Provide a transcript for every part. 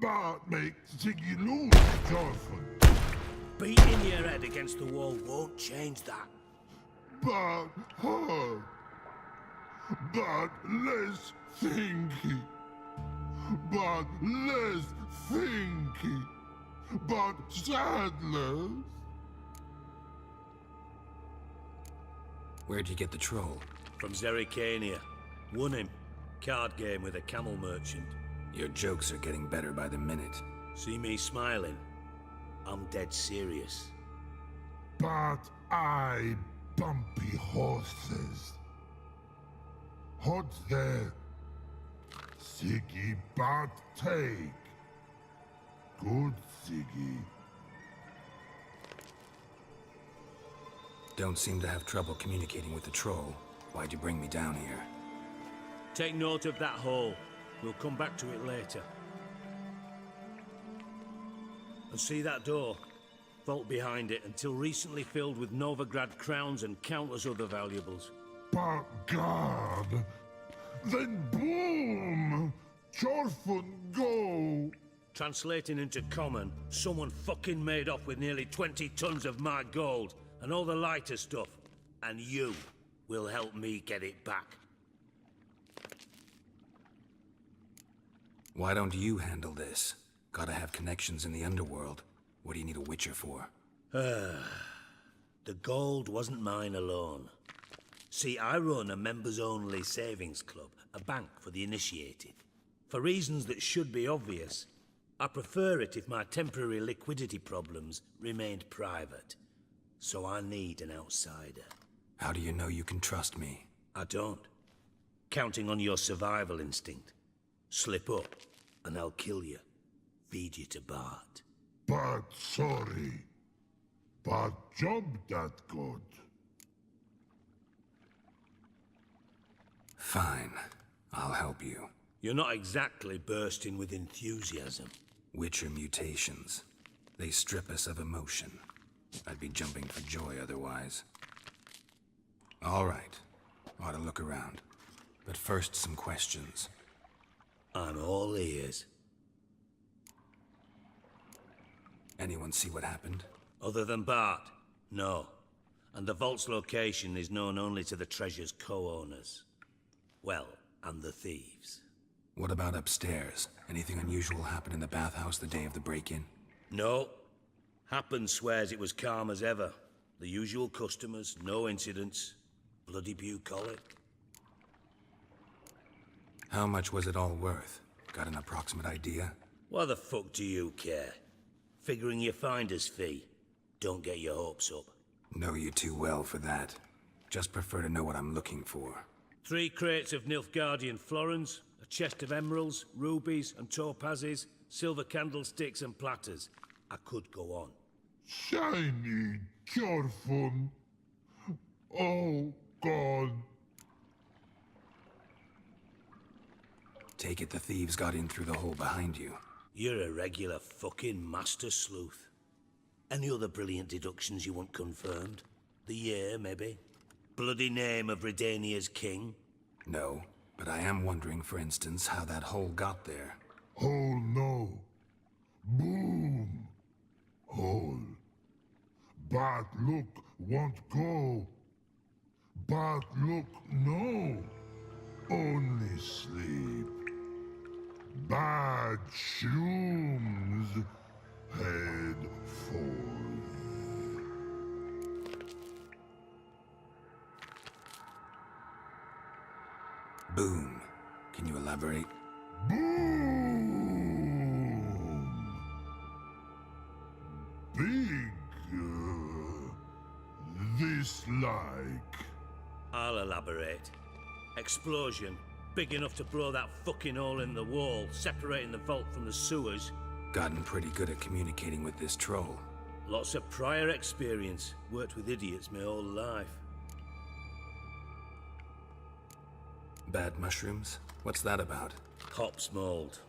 But make Siggy lose, Jorfun. Beating your head against the wall won't change that. But her. But less thinky. But less thinky. But sadless. Where'd you get the troll? From Zerrikania. Won him. Card game with a camel merchant. Your jokes are getting better by the minute. See me smiling? I'm dead serious. But I bumpy horses. Hot there. Siggy but take. Good Siggy. Don't seem to have trouble communicating with the troll. Why'd you bring me down here? Take note of that hole. We'll come back to it later. And see that door? Vault behind it, until recently filled with Novigrad crowns and countless other valuables. But God, then boom! Jorfun go! Translating into common, someone fucking made off with nearly 20 tons of my gold, and all the lighter stuff. And you will help me get it back. Why don't you handle this? Gotta have connections in the underworld. What do you need a witcher for? The gold wasn't mine alone. See, I run a members-only savings club, a bank for the initiated. For reasons that should be obvious, I prefer it if my temporary liquidity problems remained private. So I need an outsider. How do you know you can trust me? I don't. Counting on your survival instinct. Slip up, and I'll kill you. Feed you to Bart. But sorry. But job that good. Fine. I'll help you. You're not exactly bursting with enthusiasm. Witcher mutations. They strip us of emotion. I'd be jumping for joy otherwise. All right. Ought to look around. But first, some questions. I'm all ears. Anyone see what happened? Other than Bart? No. And the vault's location is known only to the treasure's co-owners. Well, and the thieves. What about upstairs? Anything unusual happen in the bathhouse the day of the break-in? No. Happen swears it was calm as ever. The usual customers, no incidents. Bloody bucolic. How much was it all worth? Got an approximate idea? Why the fuck do you care? Figuring your finder's fee. Don't get your hopes up. Know you too well for that. Just prefer to know what I'm looking for. 3 crates of Nilfgaardian florins, a chest of emeralds, rubies and topazes, silver candlesticks and platters. I could go on. Shiny Jorfun. Oh, God. Take it the thieves got in through the hole behind you. You're a regular fucking master sleuth. Any other brilliant deductions you want confirmed? The year, maybe? Bloody name of Redania's king? No, but I am wondering, for instance, how that hole got there. Hole no. Boom. Hole. But look won't go. But look no. Only sleep. Bad shrooms. Head for Boom. Can you elaborate? boom. Big. This like. I'll elaborate. Explosion. Big enough to blow that fucking hole in the wall, separating the vault from the sewers. Gotten pretty good at communicating with this troll. Lots of prior experience. Worked with idiots my whole life. Bad mushrooms? What's that about? Hops mold.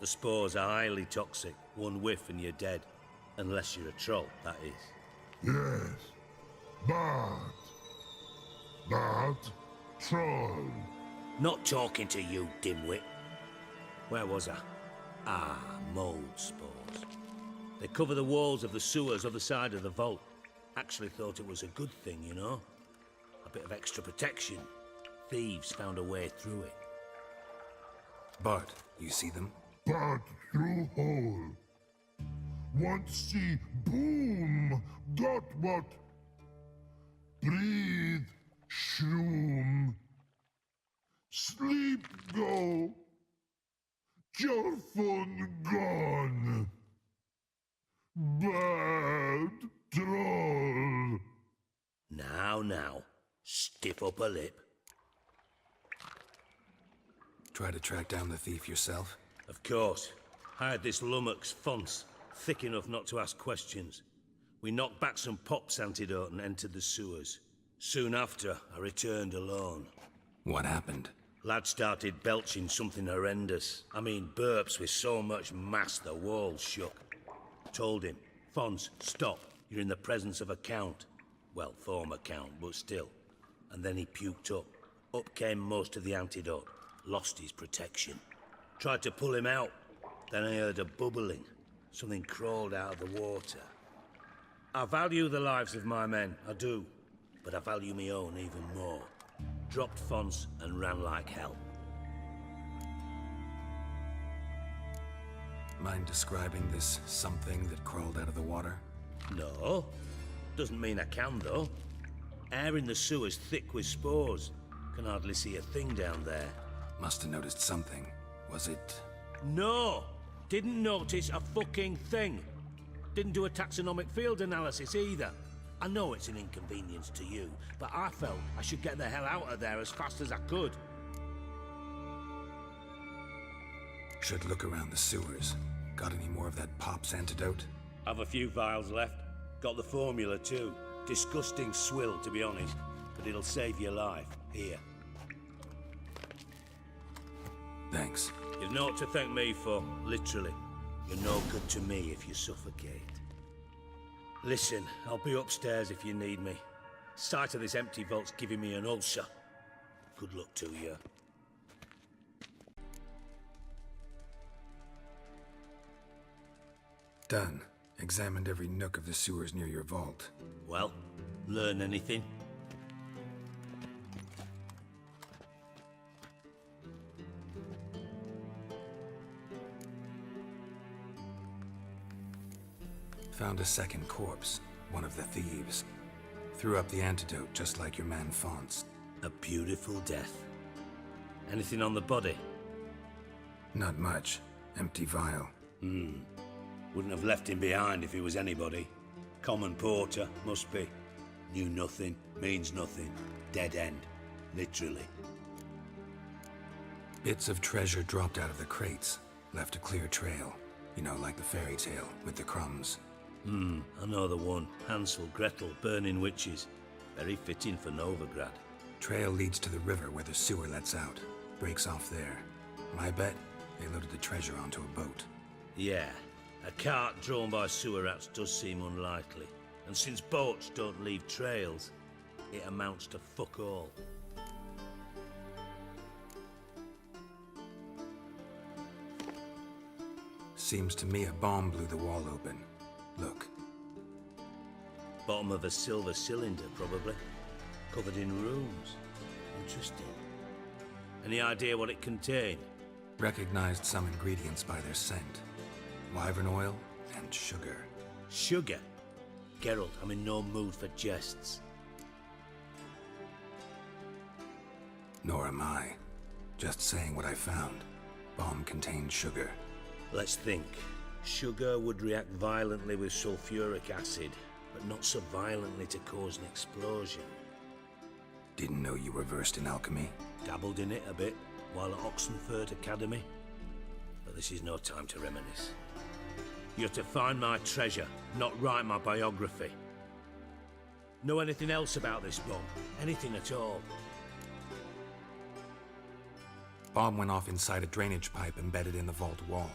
The spores are highly toxic. One whiff and you're dead. Unless you're a troll, that is. Yes. But. Troll. Not talking to you, dimwit. Where was I? Ah, mold spores. They cover the walls of the sewers other side of the vault. Actually thought it was a good thing, you know? A bit of extra protection. Thieves found a way through it. Bart, you see them? Part through hole. Want see boom. Got what? Breathe. Shroom. Sleep go. Your phone gone. Bad troll. Now. Stiff upper lip. Try to track down the thief yourself? Of course. Hired this lummox Fons, thick enough not to ask questions. We knocked back some Pop's antidote and entered the sewers. Soon after, I returned alone. What happened? Lad started belching something horrendous. I mean, burps with so much mass the walls shook. Told him, Fons, stop. You're in the presence of a count. Well, former count, but still. And then he puked up. Up came most of the antidote. Lost his protection. Tried to pull him out. Then I heard a bubbling. Something crawled out of the water. I value the lives of my men, I do. But I value my own even more. Dropped Fons and ran like hell. Mind describing this something that crawled out of the water? No. Doesn't mean I can, though. Air in the sewer's thick with spores. Can hardly see a thing down there. Must have noticed something. Was it... No! Didn't notice a fucking thing. Didn't do a taxonomic field analysis either. I know it's an inconvenience to you, but I felt I should get the hell out of there as fast as I could. Should look around the sewers. Got any more of that Pop's antidote? Have a few vials left. Got the formula too. Disgusting swill, to be honest. But it'll save your life. Here. Thanks. You've naught to thank me for, literally. You're no good to me if you suffocate. Listen, I'll be upstairs if you need me. Sight of this empty vault's giving me an ulcer. Good luck to you. Done. Examined every nook of the sewers near your vault. Well, learn anything? Found a second corpse, one of the thieves. Threw up the antidote just like your man Fons. A beautiful death. Anything on the body? Not much. Empty vial. Wouldn't have left him behind if he was anybody. Common porter, must be. Knew nothing, means nothing. Dead end. Literally. Bits of treasure dropped out of the crates. Left a clear trail. You know, like the fairy tale, with the crumbs. I know the one. Hansel, Gretel, burning witches. Very fitting for Novigrad. Trail leads to the river where the sewer lets out. Breaks off there. My bet, they loaded the treasure onto a boat. Yeah. A cart drawn by sewer rats does seem unlikely. And since boats don't leave trails, it amounts to fuck all. Seems to me a bomb blew the wall open. Look. Bottom of a silver cylinder, probably. Covered in runes. Interesting. Any idea what it contained? Recognized some ingredients by their scent. Wyvern oil and sugar. Sugar? Geralt, I'm in no mood for jests. Nor am I. Just saying what I found. Bomb contained sugar. Let's think. Sugar would react violently with sulfuric acid, but not so violently to cause an explosion. Didn't know you were versed in alchemy. Dabbled in it a bit while at Oxenford Academy. But this is no time to reminisce. You're to find my treasure, not write my biography. Know anything else about this bomb? Anything at all? Bomb went off inside a drainage pipe embedded in the vault wall.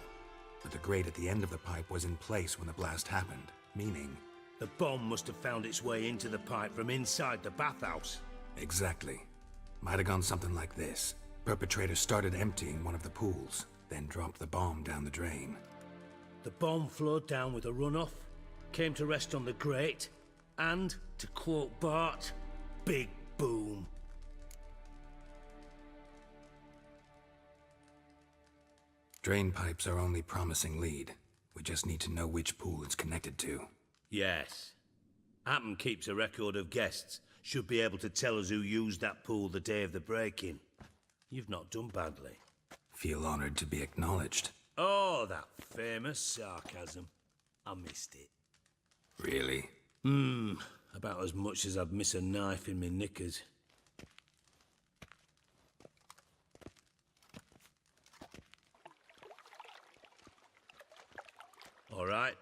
But the grate at the end of the pipe was in place when the blast happened, meaning... The bomb must have found its way into the pipe from inside the bathhouse. Exactly. Might have gone something like this. Perpetrator started emptying one of the pools. then dropped the bomb down the drain. The bomb flowed down with a runoff, came to rest on the grate, and, to quote Bart, big boom. Drain pipes are only promising lead. We just need to know which pool it's connected to. Yes. Happen keeps a record of guests. Should be able to tell us who used that pool the day of the break-in. You've not done badly. Feel honored to be acknowledged. Oh, that famous sarcasm. I missed it. Really? About as much as I'd miss a knife in my knickers. All right.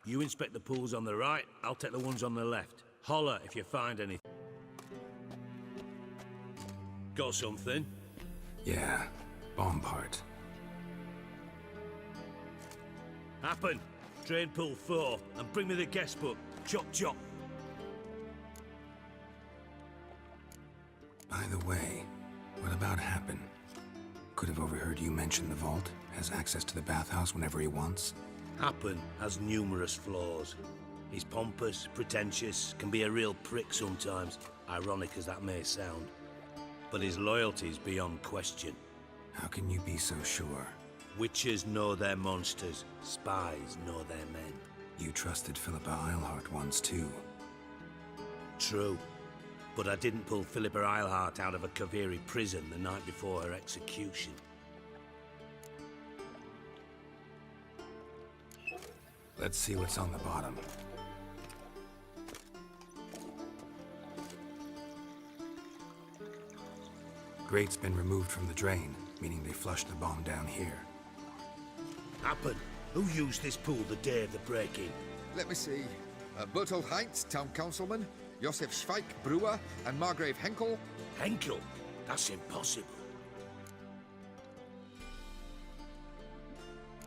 You inspect the pools on the right, I'll take the ones on the left. Holler if you find anything. Got something? Yeah, bomb part. Happen. Drain pool 4, and bring me the guest book. Chop chop. By the way, what about Happen? Could have overheard you mention the vault. Has access to the bathhouse whenever he wants. Happen has numerous flaws. He's pompous, pretentious, can be a real prick sometimes, ironic as that may sound. But his loyalty's beyond question. How can you be so sure? Witches know their monsters, spies know their men. You trusted Philippa Eilhart once too. True. But I didn't pull Philippa Eilhart out of a Kaviri prison the night before her execution. Let's see what's on the bottom. Grate's been removed from the drain, meaning they flushed the bomb down here. Happen. Who used this pool the day of the break-in? Let me see. Bertold Heinz, town councilman, Josef Schweik, brewer, and Margrave Henkel. Henkel? That's impossible.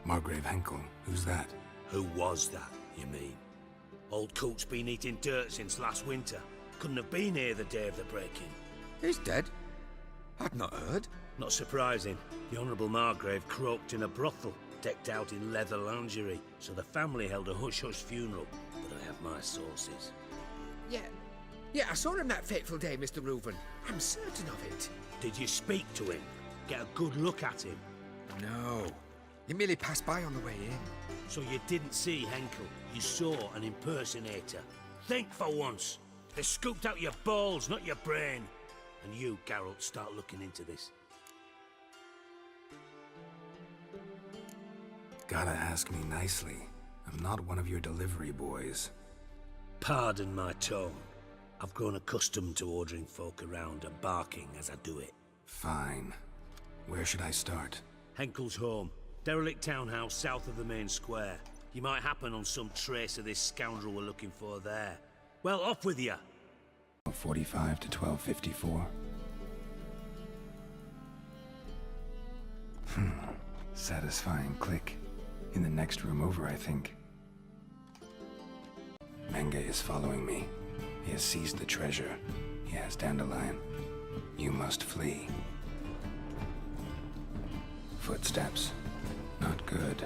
Margrave Henkel? Who's that? Who was that, you mean? Old coot's been eating dirt since last winter. Couldn't have been here the day of the break-in. He's dead? I'd not heard. Not surprising. The Honourable Margrave croaked in a brothel, decked out in leather lingerie, so the family held a hush-hush funeral. But I have my sources. Yeah, I saw him that fateful day, Mr. Reuven. I'm certain of it. Did you speak to him? Get a good look at him? No. He merely passed by on the way in. So you didn't see Henkel, you saw an impersonator. Think for once. They scooped out your balls, not your brain. And you, Geralt, start looking into this. Gotta ask me nicely. I'm not one of your delivery boys. Pardon my tone. I've grown accustomed to ordering folk around and barking as I do it. Fine. Where should I start? Henkel's home. Derelict townhouse south of the main square. You might happen on some trace of this scoundrel we're looking for there. Well, off with you! 12:45 to 12:54. Satisfying click. In the next room over, I think. Menge is following me. He has seized the treasure. He has Dandelion. You must flee. Footsteps. Not good.